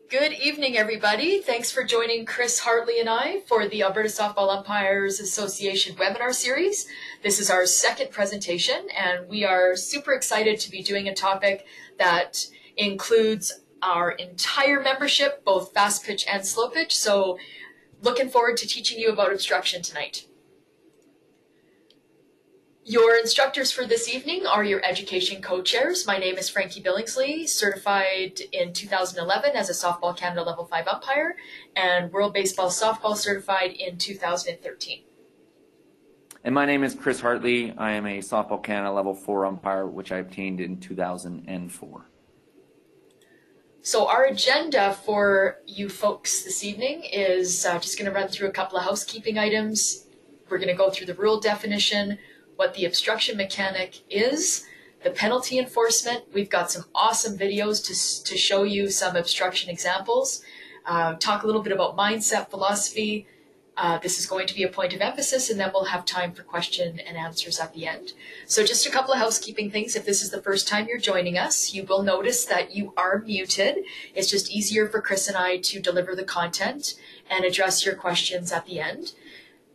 Good evening, everybody. Thanks for joining Chris Hartley and I for the Alberta Softball Umpires Association webinar series. This is our second presentation, and we are super excited to be doing a topic that includes our entire membership, both fast pitch and slow pitch. So looking forward to teaching you about obstruction tonight. Your instructors for this evening are your education co-chairs. My name is Frankie Billingsley, certified in 2011 as a Softball Canada Level 5 umpire, and World Baseball Softball certified in 2013. And my name is Chris Hartley. I am a Softball Canada Level 4 umpire, which I obtained in 2004. So our agenda for you folks this evening is just going to run through a couple of housekeeping items. We're going to go through the rule definition, what the obstruction mechanic is, the penalty enforcement. We've got some awesome videos to show you some obstruction examples, talk a little bit about mindset, philosophy. This is going to be a point of emphasis, and then we'll have time for question and answers at the end. So just a couple of housekeeping things. If this is the first time you're joining us, you will notice that you are muted. It's just easier for Chris and I to deliver the content and address your questions at the end.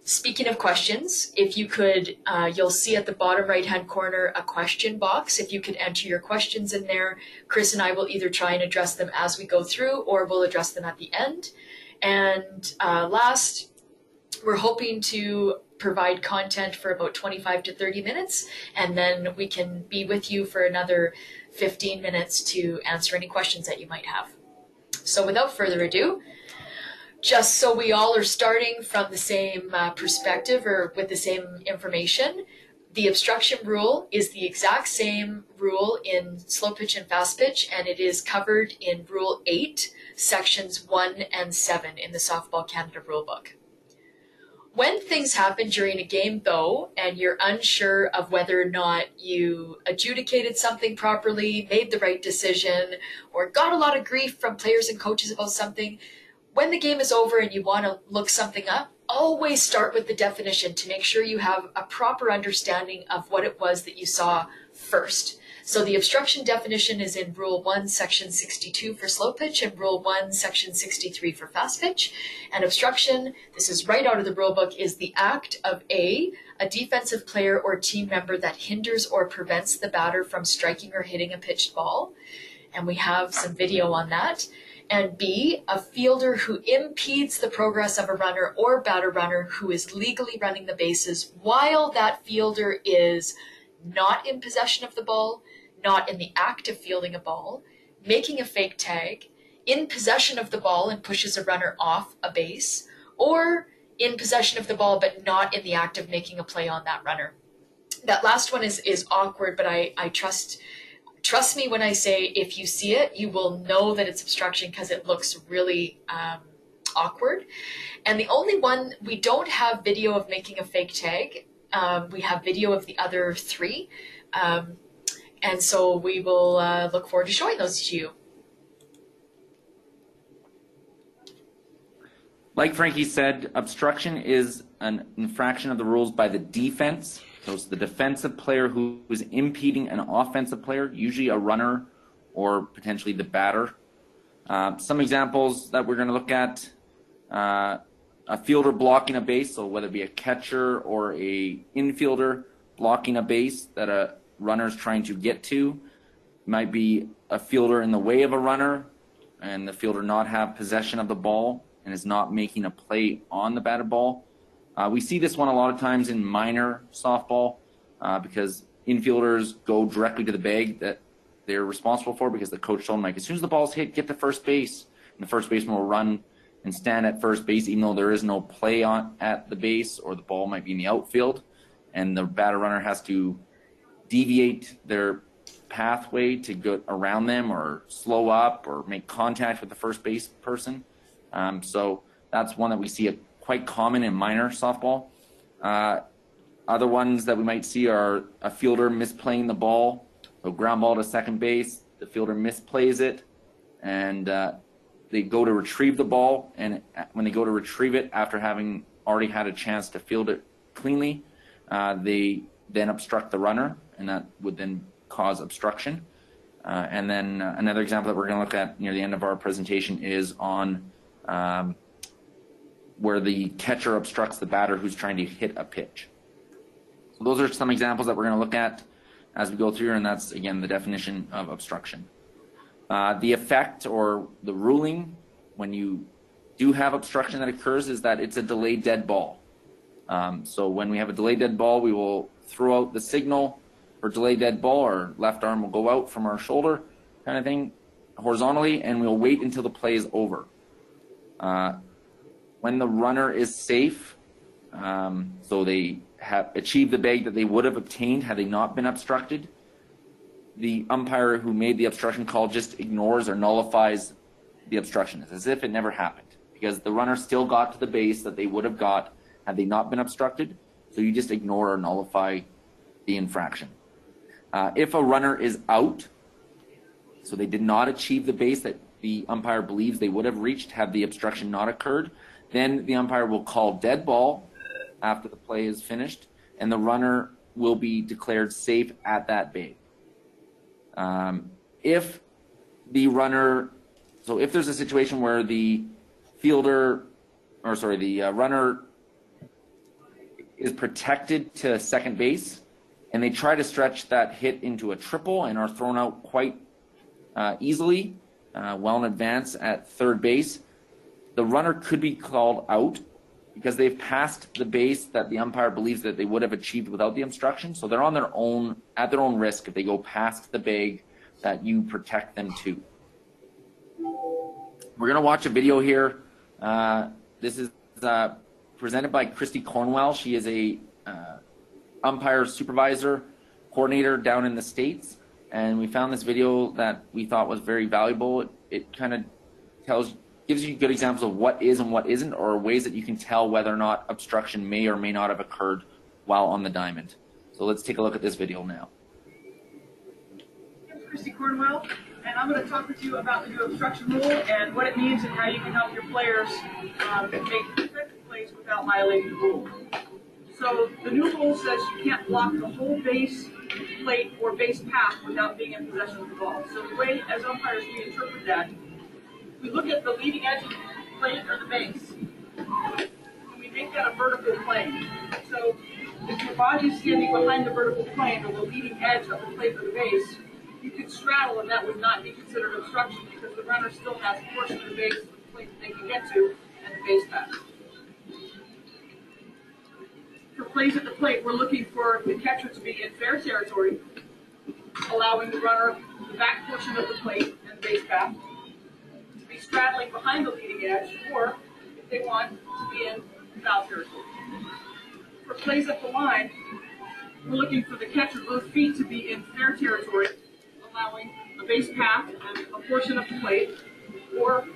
Speaking of questions, if you could, you'll see at the bottom right-hand corner a question box. If you could enter your questions in there, Chris and I will either try and address them as we go through, or we'll address them at the end. And last, we're hoping to provide content for about 25 to 30 minutes, and then we can be with you for another 15 minutes to answer any questions that you might have. So without further ado, just so we all are starting from the same perspective or with the same information, the obstruction rule is the exact same rule in slow pitch and fast pitch, and it is covered in Rule 8, Sections 1 and 7 in the Softball Canada Rulebook. When things happen during a game, though, and you're unsure of whether or not you adjudicated something properly, made the right decision, or got a lot of grief from players and coaches about something, when the game is over and you want to look something up, always start with the definition to make sure you have a proper understanding of what it was that you saw first. So the obstruction definition is in Rule 1, Section 62 for slow pitch, and Rule 1, Section 63 for fast pitch. And obstruction, this is right out of the rule book, is the act of a defensive player or team member that hinders or prevents the batter from striking or hitting a pitched ball. And we have some video on that. And B, a fielder who impedes the progress of a runner or batter runner who is legally running the bases while that fielder is not in possession of the ball, not in the act of fielding a ball, making a fake tag, in possession of the ball and pushes a runner off a base, or in possession of the ball but not in the act of making a play on that runner. That last one is awkward, but I trust me when I say if you see it, you will know that it's obstruction because it looks really awkward. And the only one, we don't have video of making a fake tag. We have video of the other three. And so we will look forward to showing those to you. Like Frankie said, obstruction is an infraction of the rules by the defense. So it's the defensive player who is impeding an offensive player, usually a runner or potentially the batter. Some examples that we're going to look at, a fielder blocking a base, so whether it be a catcher or a infielder blocking a base that a runner is trying to get to. It might be a fielder in the way of a runner and the fielder not have possession of the ball and is not making a play on the batted ball. We see this one a lot of times in minor softball because infielders go directly to the bag that they're responsible for because the coach told them, like, as soon as the ball's hit, get to first base. And the first baseman will run and stand at first base even though there is no play on at the base, or the ball might be in the outfield. And the batter runner has to deviate their pathway to go around them or slow up or make contact with the first base person. So that's one that we see quite common in minor softball. Other ones that we might see are a fielder misplaying the ball. So ground ball to second base, the fielder misplays it, and they go to retrieve the ball. And when they go to retrieve it after having already had a chance to field it cleanly, they then obstruct the runner, and that would then cause obstruction. And then another example that we're going to look at near the end of our presentation is on where the catcher obstructs the batter who's trying to hit a pitch. So those are some examples that we're going to look at as we go through here, and that's, again, the definition of obstruction. The effect or the ruling when you do have obstruction that occurs is that it's a delayed dead ball. So when we have a delayed dead ball, we will throw out the signal for delayed dead ball. Our left arm will go out from our shoulder kind of thing horizontally, and we'll wait until the play is over. When the runner is safe, so they have achieved the bag that they would have obtained had they not been obstructed, the umpire who made the obstruction call just ignores or nullifies the obstruction. It's as if it never happened, because the runner still got to the base that they would have got had they not been obstructed. So you just ignore or nullify the infraction. If a runner is out, so they did not achieve the base that the umpire believes they would have reached had the obstruction not occurred, then the umpire will call dead ball after the play is finished, and the runner will be declared safe at that base. If the runner, so if there's a situation where the runner is protected to second base and they try to stretch that hit into a triple and are thrown out quite easily, well in advance at third base, the runner could be called out because they've passed the base that the umpire believes that they would have achieved without the obstruction. So they're on their own, at their own risk if they go past the bag that you protect them to. We're going to watch a video here. This is presented by Christy Cornwell. She is a umpire supervisor coordinator down in the States, and we found this video that we thought was very valuable. It kind of gives you good examples of what is and what isn't, or ways that you can tell whether or not obstruction may or may not have occurred while on the diamond. So let's take a look at this video now. I'm Christy Cornwell, and I'm going to talk with you about the new obstruction rule and what it means and how you can help your players make effective plays without violating the rule. So the new rule says you can't block the whole base plate or base path without being in possession of the ball. So the way, as umpires, we interpret that, we look at the leading edge of the plate or the base, and we make that a vertical plane. So if your body is standing behind the vertical plane or the leading edge of the plate or the base, you could straddle and that would not be considered obstruction because the runner still has a portion of the base of the plate that they can get to and the base path. For plays at the plate, we're looking for the catcher to be in fair territory, allowing the runner the back portion of the plate and the base path, to be straddling behind the leading edge, or, if they want, to be in foul territory. For plays at the line, we're looking for the catcher, both feet, to be in fair territory, allowing a base path and a portion of the plate, or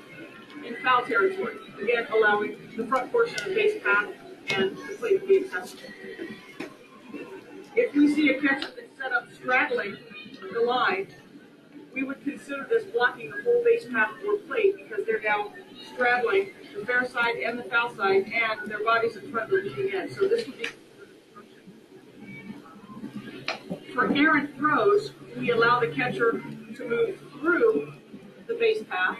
in foul territory, again allowing the front portion of the base path and the plate to be accessible. If we see a catcher that's set up straddling the line, we would consider this blocking the whole base path or plate because they're now straddling the fair side and the foul side, and their body's in front of the leading edge. So this would be for errant throws, we allow the catcher to move through the base path,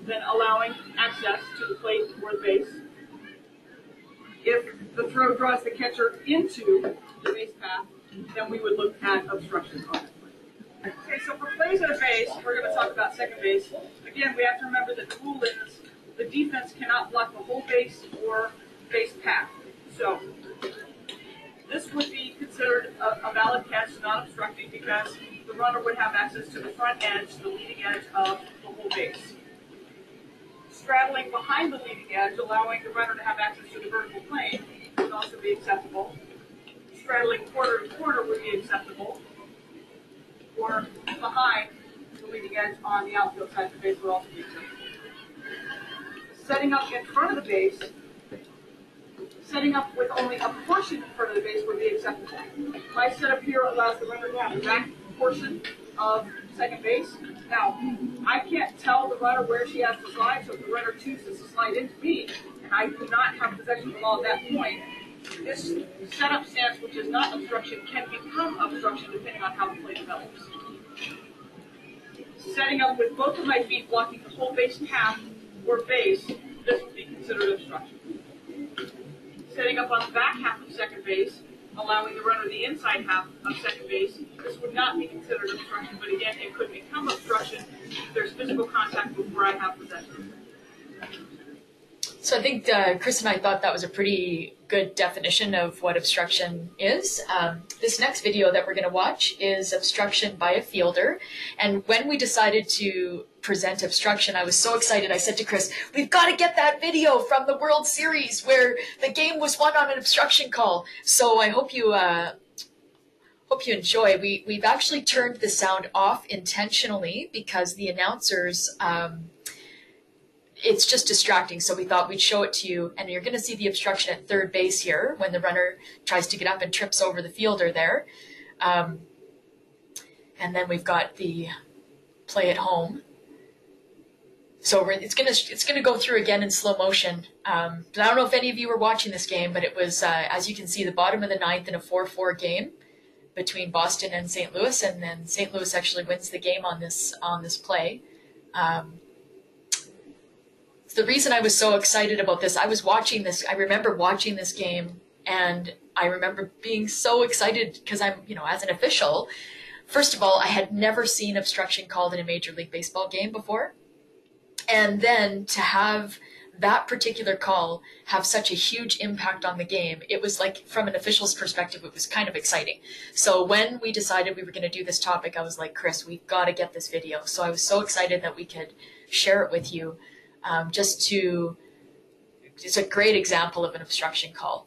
then allowing access to the plate or the base. If the throw draws the catcher into the base path, then we would look at obstruction on it. Okay, so for plays at a base, we're going to talk about second base. Again, we have to remember that the rule is the defense cannot block the whole base or base path. So this would be considered a valid catch, not obstructing, because the runner would have access to the front edge, the leading edge of the whole base. Straddling behind the leading edge, allowing the runner to have access to the vertical plane, would also be acceptable. Straddling quarter to quarter would be acceptable. Or behind the leading edge on the outfield side of the base would also be acceptable. Setting up in front of the base, setting up with only a portion in front of the base would be acceptable. My setup here allows the runner to have the back portion of second base. Now, I can't tell the runner where she has to slide, so if the runner chooses to slide into me, and I do not have possession of the ball at that point, this setup stance, which is not obstruction, can become obstruction depending on how the play develops. setting up with both of my feet blocking the whole base path or base, this would be considered obstruction. Setting up on the back half of second base, allowing the runner the inside half of second base, this would not be considered obstruction, but again, it could become obstruction if there's physical contact before I have possession. So I think Chris and I thought that was a pretty good definition of what obstruction is. This next video that we're going to watch is obstruction by a fielder. And when we decided to present obstruction, I was so excited. I said to Chris, we've got to get that video from the World Series where the game was won on an obstruction call. So I hope you enjoy. We've actually turned the sound off intentionally because the announcers... it's just distracting, so we thought we'd show it to you. And you're going to see the obstruction at third base here when the runner tries to get up and trips over the fielder there. And then we've got the play at home. So it's gonna go through again in slow motion. But I don't know if any of you were watching this game, but it was, as you can see, the bottom of the ninth in a 4-4 game between Boston and St. Louis, and then St. Louis actually wins the game on this play. The reason I was so excited about this, I remember watching this game, and I remember being so excited because I'm, as an official, first of all, I had never seen obstruction called in a Major League Baseball game before. And then to have that particular call have such a huge impact on the game, it was like, from an official's perspective, it was kind of exciting. So when we decided we were going to do this topic, I was like, Chris, we've got to get this video. So I was so excited that we could share it with you. It's a great example of an obstruction call.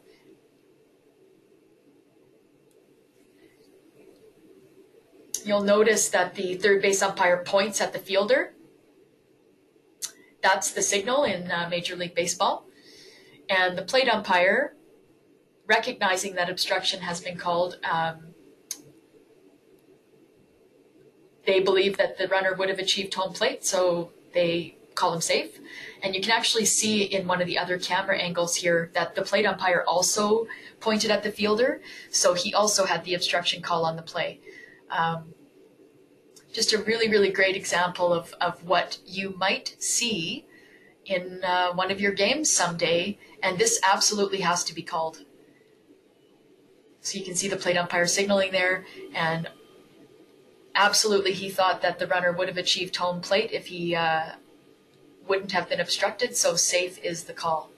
You'll notice that the third base umpire points at the fielder. That's the signal in Major League Baseball. And the plate umpire, recognizing that obstruction has been called, they believe that the runner would have achieved home plate, so they call him safe. And you can actually see in one of the other camera angles here that the plate umpire also pointed at the fielder, so he also had the obstruction call on the play. Just a really, really great example of what you might see in one of your games someday, and this absolutely has to be called. So you can see the plate umpire signaling there, and absolutely he thought that the runner would have achieved home plate if he wouldn't have been obstructed, so safe is the call.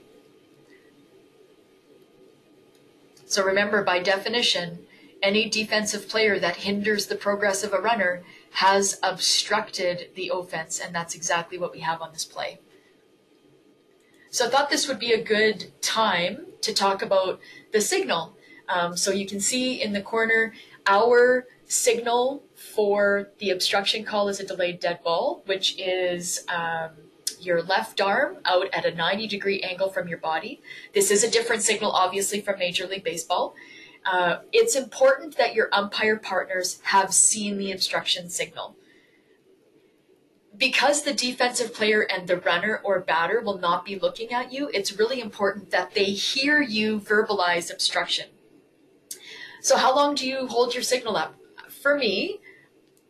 So remember, by definition, any defensive player that hinders the progress of a runner has obstructed the offense, and that's exactly what we have on this play. So I thought this would be a good time to talk about the signal. So you can see in the corner, our signal for the obstruction call is a delayed dead ball, which is your left arm out at a 90-degree angle from your body. This is a different signal, obviously, from Major League Baseball. It's important that your umpire partners have seen the obstruction signal. Because the defensive player and the runner or batter will not be looking at you, it's really important that they hear you verbalize obstruction. So how long do you hold your signal up? For me,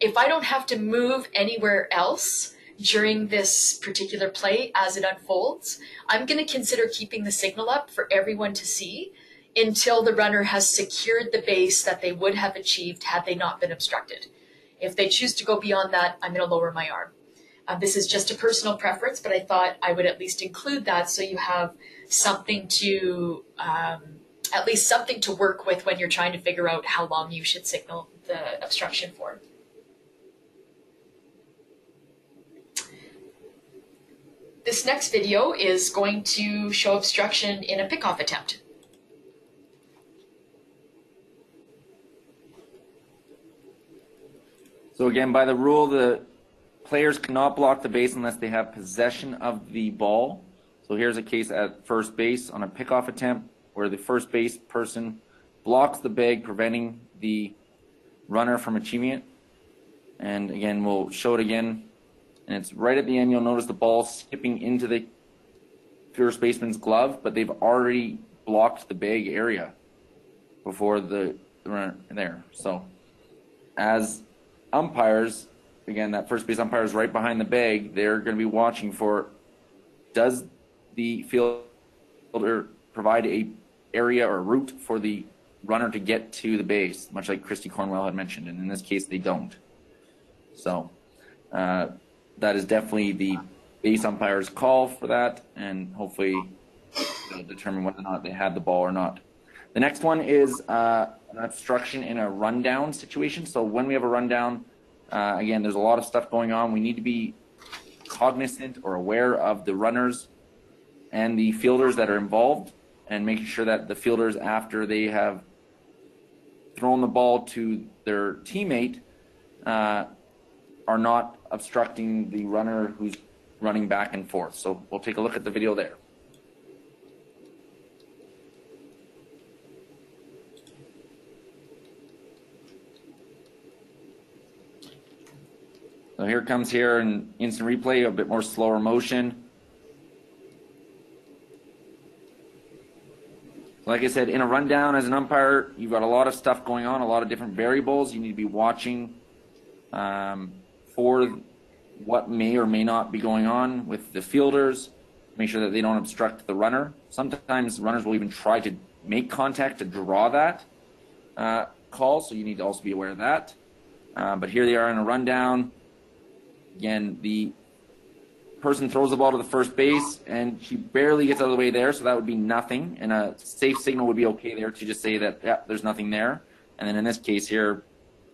if I don't have to move anywhere else during this particular play as it unfolds, I'm going to consider keeping the signal up for everyone to see until the runner has secured the base that they would have achieved had they not been obstructed. If they choose to go beyond that, I'm going to lower my arm. This is just a personal preference, but I thought I would at least include that so you have something to, at least something to work with when you're trying to figure out how long you should signal the obstruction for. This next video is going to show obstruction in a pickoff attempt. So again, by the rule, the players cannot block the base unless they have possession of the ball. So here's a case at first base on a pickoff attempt where the first base person blocks the bag, preventing the runner from achieving it. And again, we'll show it again. And it's right at the end. You'll notice the ball skipping into the first baseman's glove, but they've already blocked the bag area before the runner there. So as umpires, again, that first base umpire is right behind the bag. They're going to be watching for, does the fielder provide a area or route for the runner to get to the base, much like Christy Cornwell had mentioned, and in this case they don't. So that is definitely the base umpire's call for that, and hopefully they'll determine whether or not they had the ball or not. The next one is an obstruction in a rundown situation. So when we have a rundown, again, there's a lot of stuff going on. We need to be cognizant or aware of the runners and the fielders that are involved, and making sure that the fielders, after they have thrown the ball to their teammate, are not obstructing the runner who's running back and forth. So we'll take a look at the video there. So here comes here an instant replay, a bit more slower motion. Like I said, in a rundown as an umpire, you've got a lot of stuff going on, a lot of different variables. You need to be watching for what may or may not be going on with the fielders. Make sure that they don't obstruct the runner. Sometimes runners will even try to make contact to draw that call, so you need to also be aware of that. But here they are in a rundown. Again, the person throws the ball to the first base, and she barely gets out of the way there, so that would be nothing. And a safe signal would be okay there to just say that, yeah, there's nothing there. And then in this case here,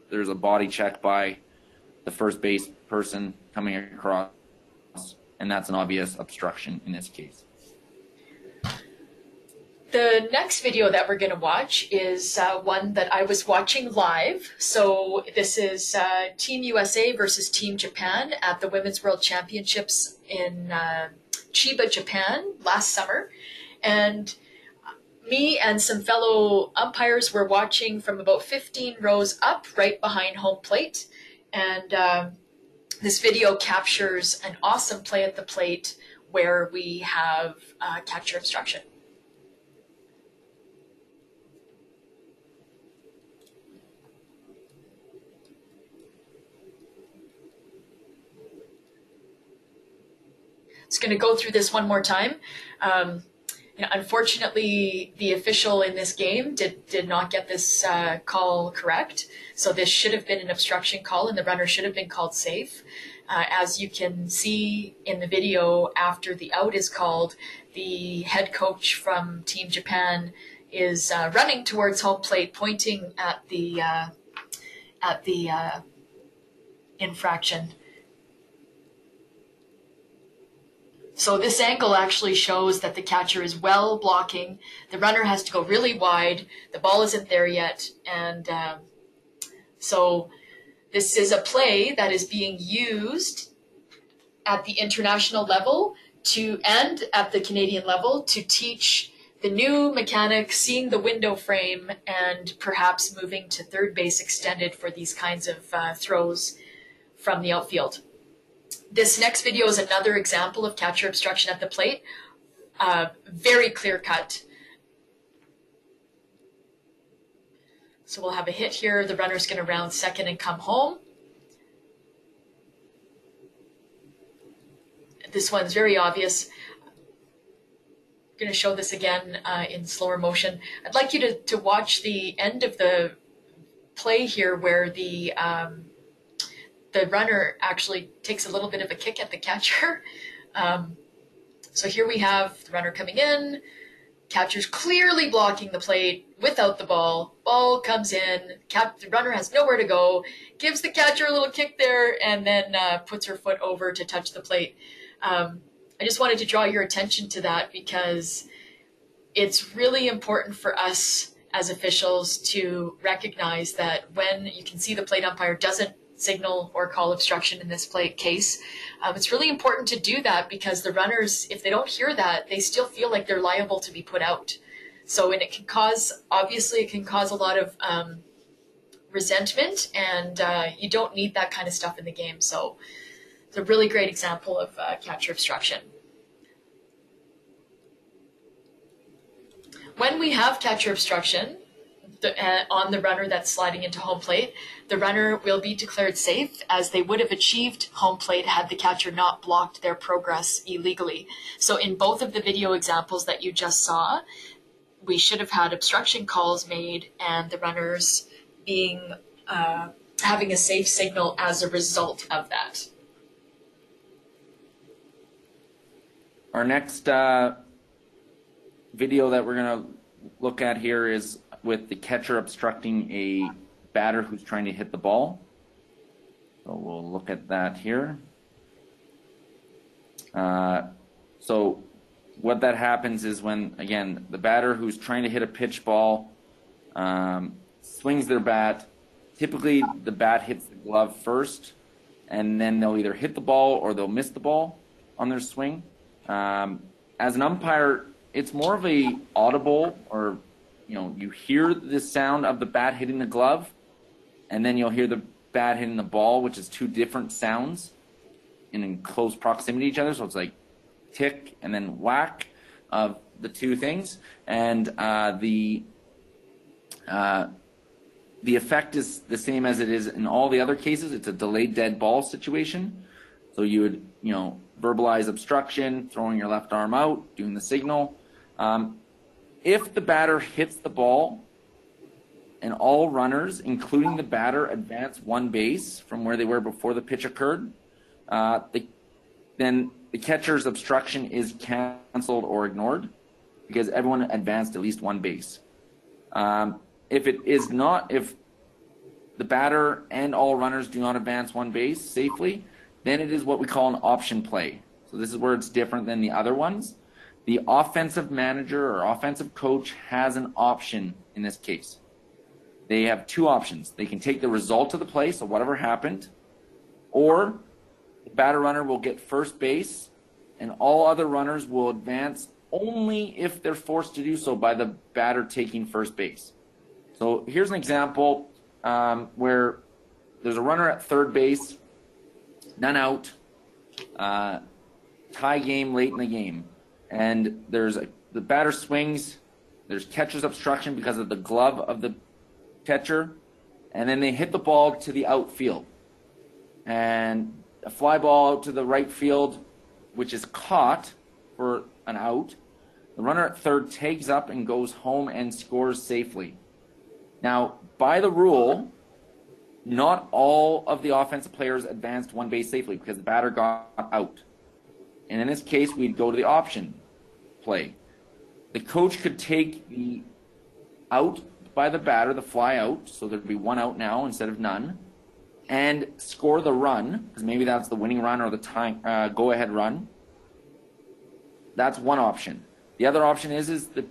there's a body check by the first base person coming across, and that's an obvious obstruction in this case. The next video that we're going to watch is one that I was watching live. So this is Team USA versus Team Japan at the Women's World Championships in Chiba, Japan last summer. And me and some fellow umpires were watching from about 15 rows up, right behind home plate. And this video captures an awesome play at the plate where we have catcher obstruction. Just going to go through this one more time. Unfortunately, the official in this game did not get this call correct. So this should have been an obstruction call, and the runner should have been called safe. As you can see in the video, after the out is called, the head coach from Team Japan is running towards home plate, pointing at the infraction. So this angle actually shows that the catcher is well blocking. The runner has to go really wide. The ball isn't there yet. And so this is a play that is being used at the international level and at the Canadian level to teach the new mechanic seeing the window frame and perhaps moving to third base extended for these kinds of throws from the outfield. This next video is another example of catcher obstruction at the plate. Very clear cut. So we'll have a hit here. The runner's going to round second and come home. This one's very obvious. I'm going to show this again in slower motion. I'd like you to watch the end of the play here where the runner actually takes a little bit of a kick at the catcher. So here we have the runner coming in, catcher's clearly blocking the plate without the ball. Ball comes in, the runner has nowhere to go, gives the catcher a little kick there, and then puts her foot over to touch the plate. I just wanted to draw your attention to that because it's really important for us as officials to recognize that when you can see the plate umpire doesn't signal or call obstruction in this play case, it's really important to do that because the runners, if they don't hear that, they still feel like they're liable to be put out. So, and it can cause, obviously it can cause a lot of resentment, and you don't need that kind of stuff in the game. So it's a really great example of catcher obstruction. When we have catcher obstruction, on the runner that's sliding into home plate, the runner will be declared safe as they would have achieved home plate had the catcher not blocked their progress illegally. So in both of the video examples that you just saw, we should have had obstruction calls made and the runners being having a safe signal as a result of that. Our next video that we're going to look at here is with the catcher obstructing a batter who's trying to hit the ball. So we'll look at that here. So what that happens is when, again, the batter who's trying to hit a pitch ball swings their bat. Typically, the bat hits the glove first, and then they'll either hit the ball or they'll miss the ball on their swing. As an umpire, it's more of a audible, or you hear the sound of the bat hitting the glove, and then you'll hear the bat hitting the ball, which is two different sounds in close proximity to each other. So it's like tick and then whack of the two things, and the effect is the same as it is in all the other cases. It's a delayed dead ball situation. So you would, verbalize obstruction, throwing your left arm out, doing the signal. If the batter hits the ball and all runners, including the batter, advance one base from where they were before the pitch occurred, then the catcher's obstruction is canceled or ignored because everyone advanced at least one base. If the batter and all runners do not advance one base safely, then it is what we call an option play. So this is where it's different than the other ones. The offensive manager or offensive coach has an option in this case. They have two options. They can take the result of the play, so whatever happened, or the batter runner will get first base and all other runners will advance only if they're forced to do so by the batter taking first base. So here's an example where there's a runner at third base, none out, tie game late in the game, and the batter swings. There's catcher's obstruction because of the glove of the catcher, and then they hit the ball to the outfield, and a fly ball out to the right field, which is caught for an out. The runner at third tags up and goes home and scores safely. Now, by the rule, not all of the offensive players advanced one base safely because the batter got out. And in this case, we'd go to the option play. The coach could take the out by the batter, the fly out, so there'd be one out now instead of none, and score the run, because maybe that's the winning run or the go-ahead run. That's one option. The other option is the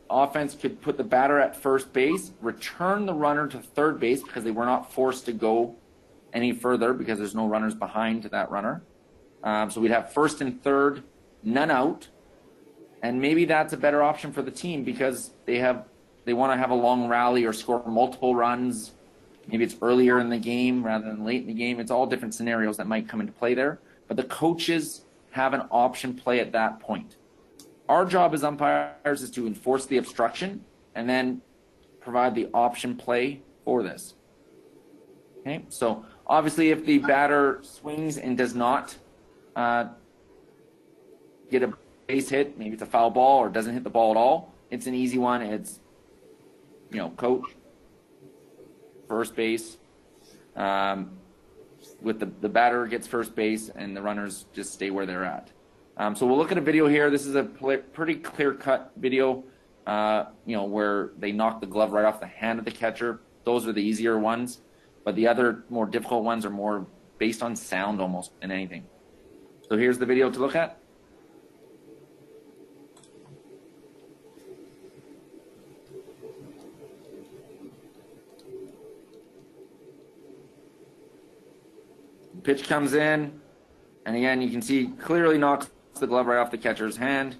offense could put the batter at first base, return the runner to third base because they were not forced to go any further because there's no runners behind that runner. So we'd have first and third, none out, and maybe that's a better option for the team because they want to have a long rally or score multiple runs. Maybe it's earlier in the game rather than late in the game. It's all different scenarios that might come into play there. But the coaches have an option play at that point. Our job as umpires is to enforce the obstruction and then provide the option play for this. Okay, so obviously if the batter swings and does not get a base hit, maybe it's a foul ball or doesn't hit the ball at all, it's an easy one. It's, coach, first base, with the batter gets first base and the runners just stay where they're at. So we'll look at a video here. This is a pretty clear-cut video, where they knock the glove right off the hand of the catcher. Those are the easier ones, but the other more difficult ones are more based on sound almost than anything. So here's the video to look at. Pitch comes in, and again, you can see clearly knocks the glove right off the catcher's hand.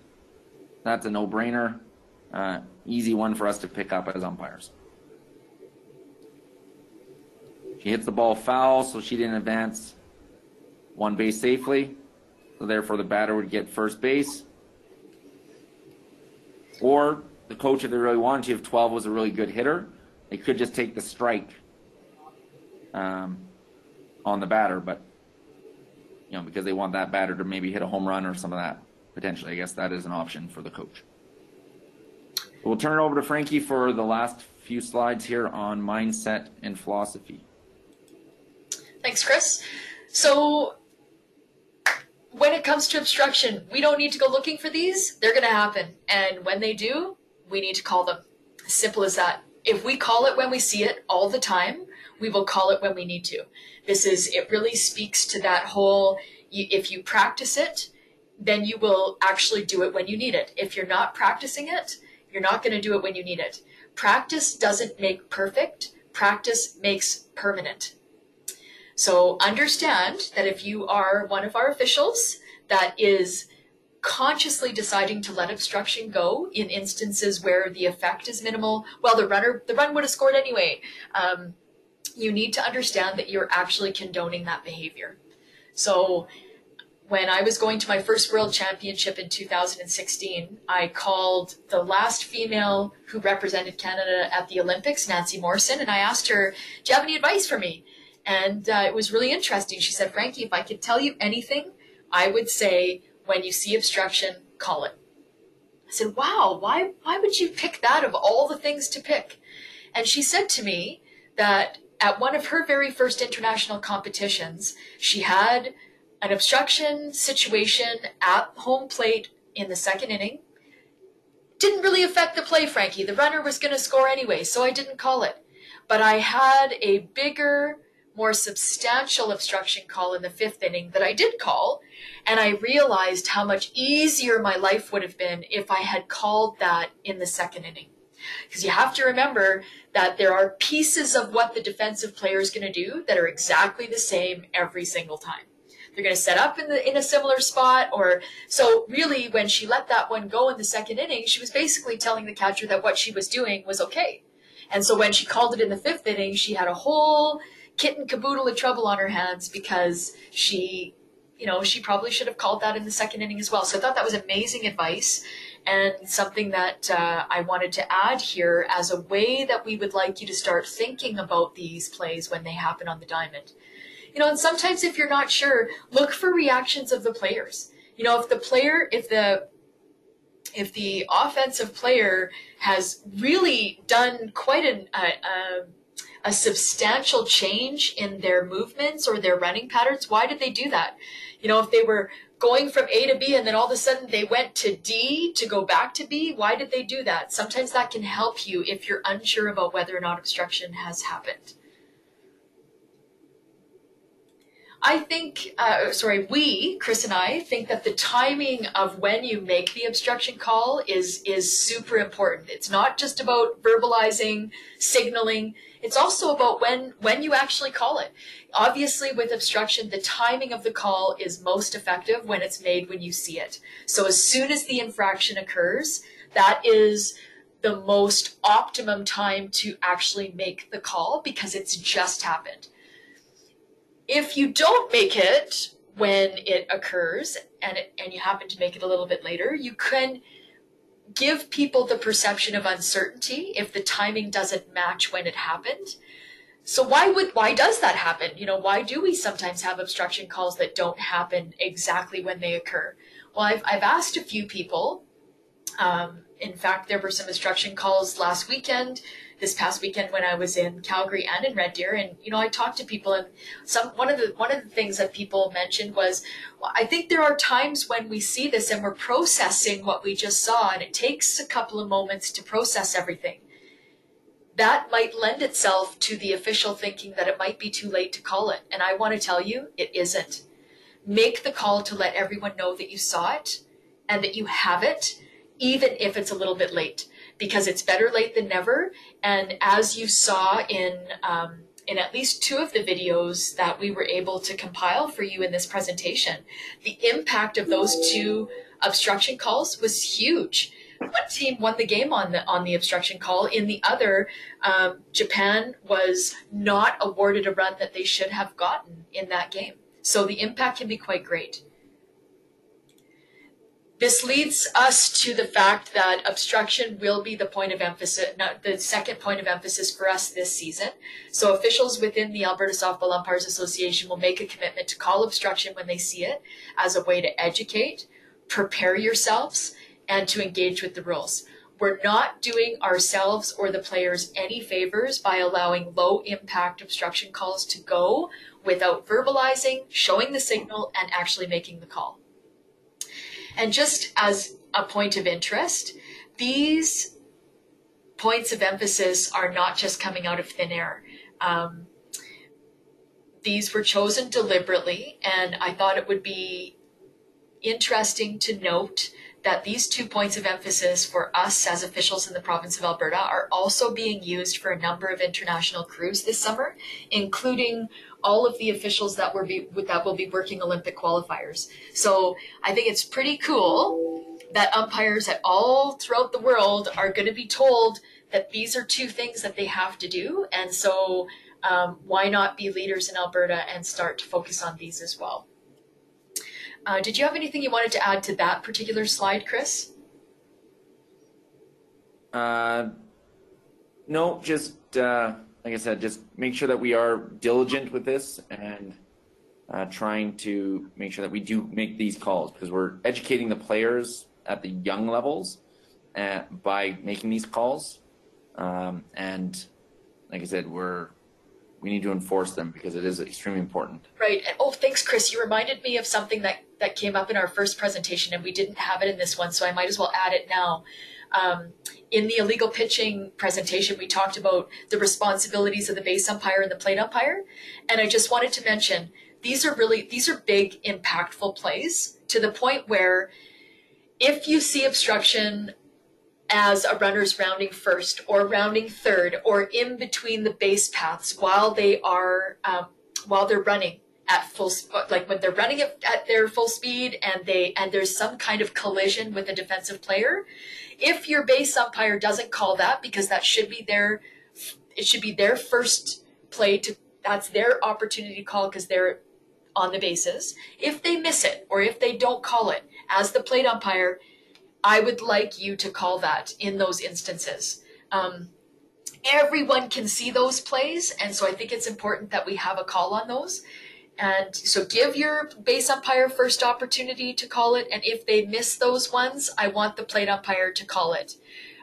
That's a no-brainer. Easy one for us to pick up as umpires. She hits the ball foul, so she didn't advance one base safely. So therefore, the batter would get first base. Or the coach, if they really wanted to, if 12 was a really good hitter, They could just take the strike on the batter, but because they want that batter to maybe hit a home run or some of that potentially. I guess that is an option for the coach. We'll turn it over to Frankie for the last few slides here on mindset and philosophy. Thanks, Chris. So when it comes to obstruction, we don't need to go looking for these. They're going to happen. And when they do, we need to call them. As simple as that. If we call it when we see it all the time, we will call it when we need to. It really speaks to that whole, if you practice it, then you will actually do it when you need it. If you're not practicing it, you're not going to do it when you need it. Practice doesn't make perfect. Practice makes permanent. So understand that if you are one of our officials that is consciously deciding to let obstruction go in instances where the effect is minimal, well, the run would have scored anyway. You need to understand that you're actually condoning that behavior. So when I was going to my first World Championship in 2016, I called the last female who represented Canada at the Olympics, Nancy Morrison, and I asked her, do you have any advice for me? And it was really interesting. She said, Frankie, if I could tell you anything, I would say, when you see obstruction, call it. I said, wow, why would you pick that of all the things to pick? And she said to me that at one of her very first international competitions, she had an obstruction situation at home plate in the second inning. Didn't really affect the play, Frankie. The runner was going to score anyway, so I didn't call it. But I had a bigger, more substantial obstruction call in the fifth inning that I did call, and I realized how much easier my life would have been if I had called that in the second inning. Because you have to remember that there are pieces of what the defensive player is going to do that are exactly the same every single time. They're going to set up in a similar spot, or so really when she let that one go in the second inning, she was basically telling the catcher that what she was doing was okay. And so when she called it in the fifth inning, she had a whole kit and caboodle of trouble on her hands because she probably should have called that in the second inning as well. So I thought that was amazing advice and something that I wanted to add here as a way that we would like you to start thinking about these plays when they happen on the diamond. And sometimes if you're not sure, look for reactions of the players. If the offensive player has really done quite a substantial change in their movements or their running patterns, why did they do that? If they were going from A to B and then all of a sudden they went to D to go back to B, why did they do that? Sometimes that can help you if you're unsure about whether or not obstruction has happened. Chris and I think that the timing of when you make the obstruction call is super important. It's not just about verbalizing, signaling. It's also about when you actually call it. Obviously, with obstruction, the timing of the call is most effective when it's made when you see it. So as soon as the infraction occurs, that is the most optimum time to actually make the call because it's just happened. If you don't make it when it occurs and you happen to make it a little bit later, you can give people the perception of uncertainty if the timing doesn't match when it happened. So why does that happen? Why do we sometimes have obstruction calls that don't happen exactly when they occur? Well, I've asked a few people. In fact, there were some obstruction calls this past weekend when I was in Calgary and in Red Deer, and I talked to people, and one of the things that people mentioned was, well, I think there are times when we see this and we're processing what we just saw, and it takes a couple of moments to process everything. That might lend itself to the official thinking that it might be too late to call it, and I want to tell you, it isn't. Make the call to let everyone know that you saw it and that you have it, even if it's a little bit late. Because it's better late than never. And as you saw in at least two of the videos that we were able to compile for you in this presentation, the impact of those two obstruction calls was huge. One team won the game on the obstruction call. In the other, Japan was not awarded a run that they should have gotten in that game. So the impact can be quite great. This leads us to the fact that obstruction will be the point of emphasis, the second point of emphasis for us this season. So officials within the Alberta Softball Umpires Association will make a commitment to call obstruction when they see it as a way to educate, prepare yourselves, and to engage with the rules. We're not doing ourselves or the players any favors by allowing low impact obstruction calls to go without verbalizing, showing the signal, and actually making the call. And just as a point of interest, these points of emphasis are not just coming out of thin air. These were chosen deliberately, and I thought it would be interesting to note that these 2 points of emphasis for us as officials in the province of Alberta are also being used for a number of international crews this summer, including all of the officials that will be working Olympic qualifiers. So I think it's pretty cool that umpires at all throughout the world are going to be told that these are 2 things that they have to do. And so why not be leaders in Alberta and start to focus on these as well? Did you have anything you wanted to add to that particular slide, Chris? No, just like I said, just make sure that we are diligent with this and trying to make sure that we do make these calls, because we're educating the players at the young levels by making these calls. And like I said, we need to enforce them because it is extremely important. Right. And, oh, thanks, Chris. You reminded me of something that came up in our first presentation, and we didn't have it in this one, so I might as well add it now. In the illegal pitching presentation, we talked about the responsibilities of the base umpire and the plate umpire. And I just wanted to mention, these are big, impactful plays, to the point where if you see obstruction as a runner's rounding first or rounding third or in between the base paths while they're running at full, like when they're running at their full speed and there's some kind of collision with a defensive player, if your base umpire doesn't call that, because it should be their first play that's their opportunity to call because they're on the bases. If they miss it or if they don't call it, as the plate umpire, I would like you to call that in those instances. Everyone can see those plays, and so I think it's important that we have a call on those. And so give your base umpire first opportunity to call it, and if they miss those ones, I want the plate umpire to call it.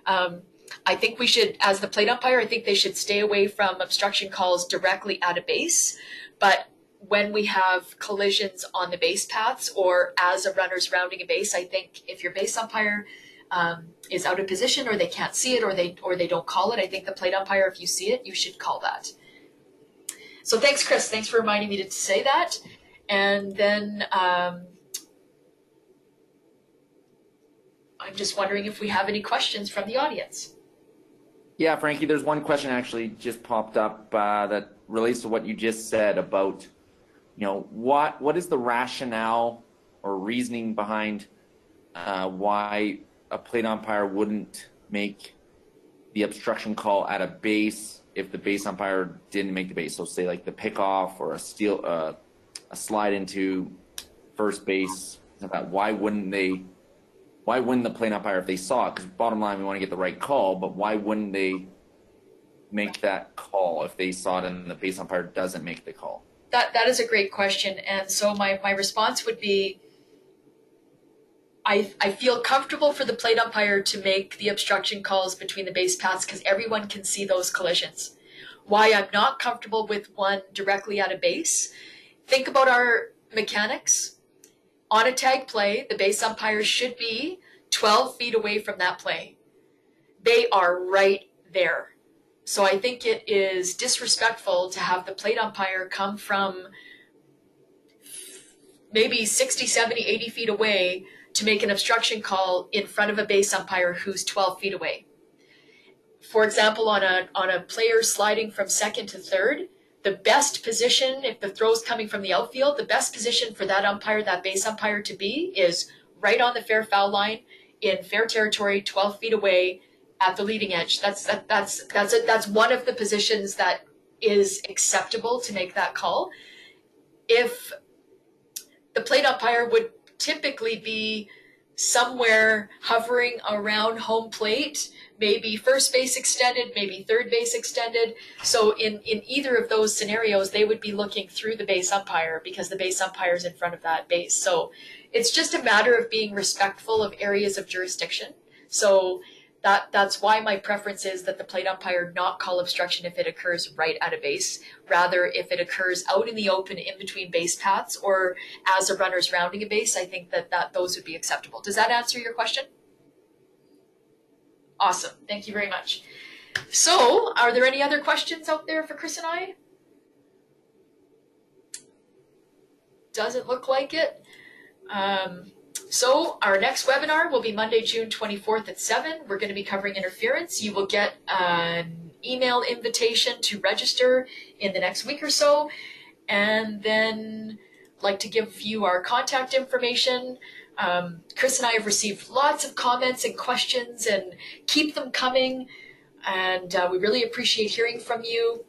I think we should, as the plate umpire, I think they should stay away from obstruction calls directly at a base, but when we have collisions on the base paths or as a runner's rounding a base, I think if your base umpire is out of position or they can't see it or they don't call it, I think the plate umpire, if you see it, you should call that. So thanks, Chris. Thanks for reminding me to say that. And then I'm just wondering if we have any questions from the audience. Yeah, Frankie, there's one question actually just popped up that relates to what you just said about, what is the rationale or reasoning behind why a plate umpire wouldn't make the obstruction call at a base if the base umpire didn't make the base? So say like the pickoff or a slide into first base. Why wouldn't the plate umpire, if they saw it, because bottom line, we want to get the right call, but why wouldn't they make that call if they saw it and the base umpire doesn't make the call? That is a great question. And so my response would be, I feel comfortable for the plate umpire to make the obstruction calls between the base paths because everyone can see those collisions. Why I'm not comfortable with one directly at a base, think about our mechanics. On a tag play, the base umpire should be 12 feet away from that play. They are right there. So I think it is disrespectful to have the plate umpire come from maybe 60, 70, 80 feet away to make an obstruction call in front of a base umpire who's 12 feet away. For example, on a player sliding from second to third, the best position, if the throw's coming from the outfield, the best position for that umpire, that base umpire to be is right on the fair foul line in fair territory, 12 feet away at the leading edge. That's one of the positions that is acceptable to make that call. If the plate umpire would typically be somewhere hovering around home plate, maybe first base extended, maybe third base extended. So in either of those scenarios, they would be looking through the base umpire because the base umpire is in front of that base. So it's just a matter of being respectful of areas of jurisdiction. So that's why my preference is that the plate umpire not call obstruction if it occurs right at a base. Rather, if it occurs out in the open in between base paths or as a runner's rounding a base, I think that those would be acceptable. Does that answer your question? Awesome. Thank you very much. So, are there any other questions out there for Chris and I? Doesn't look like it. So our next webinar will be Monday, June 24th at 7. We're going to be covering interference. You will get an email invitation to register in the next week or so. And then I'd like to give you our contact information. Chris and I have received lots of comments and questions, and keep them coming. And we really appreciate hearing from you.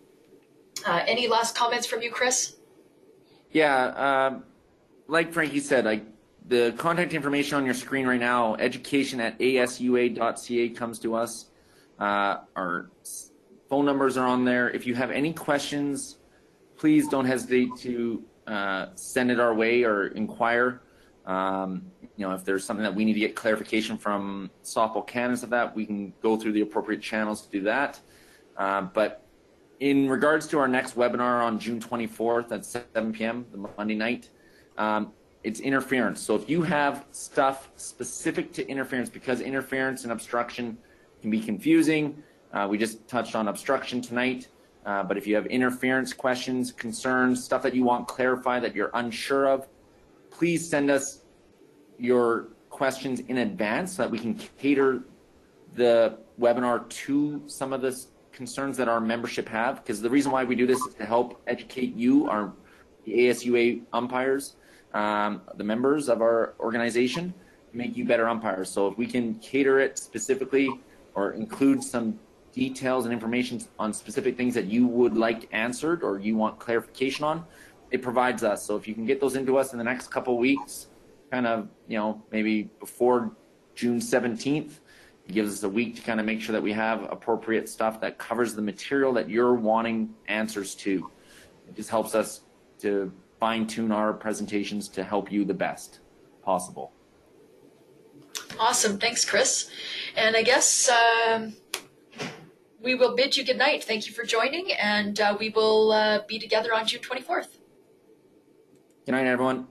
Any last comments from you, Chris? Yeah, like Frankie said, the contact information on your screen right now, education@asua.ca comes to us. Our phone numbers are on there. If you have any questions, please don't hesitate to send it our way or inquire. If there's something that we need to get clarification from Softball Canada of that, we can go through the appropriate channels to do that. But in regards to our next webinar on June 24th at 7 p.m., the Monday night, it's interference. So if you have stuff specific to interference, because interference and obstruction can be confusing, we just touched on obstruction tonight, but if you have interference questions, concerns, stuff that you want clarified that you're unsure of, please send us your questions in advance so that we can cater the webinar to some of the concerns that our membership have. Because the reason why we do this is to help educate you, the ASUA umpires, the members of our organization, to make you better umpires. So if we can cater it specifically or include some details and information on specific things that you would like answered or you want clarification on, it provides us. So if you can get those into us in the next couple of weeks, kind of, maybe before June 17th, it gives us a week to kind of make sure that we have appropriate stuff that covers the material that you're wanting answers to. It just helps us to fine-tune our presentations to help you the best possible. Awesome. Thanks, Chris. And I guess we will bid you good night. Thank you for joining, and we will be together on June 24th. Good night, everyone.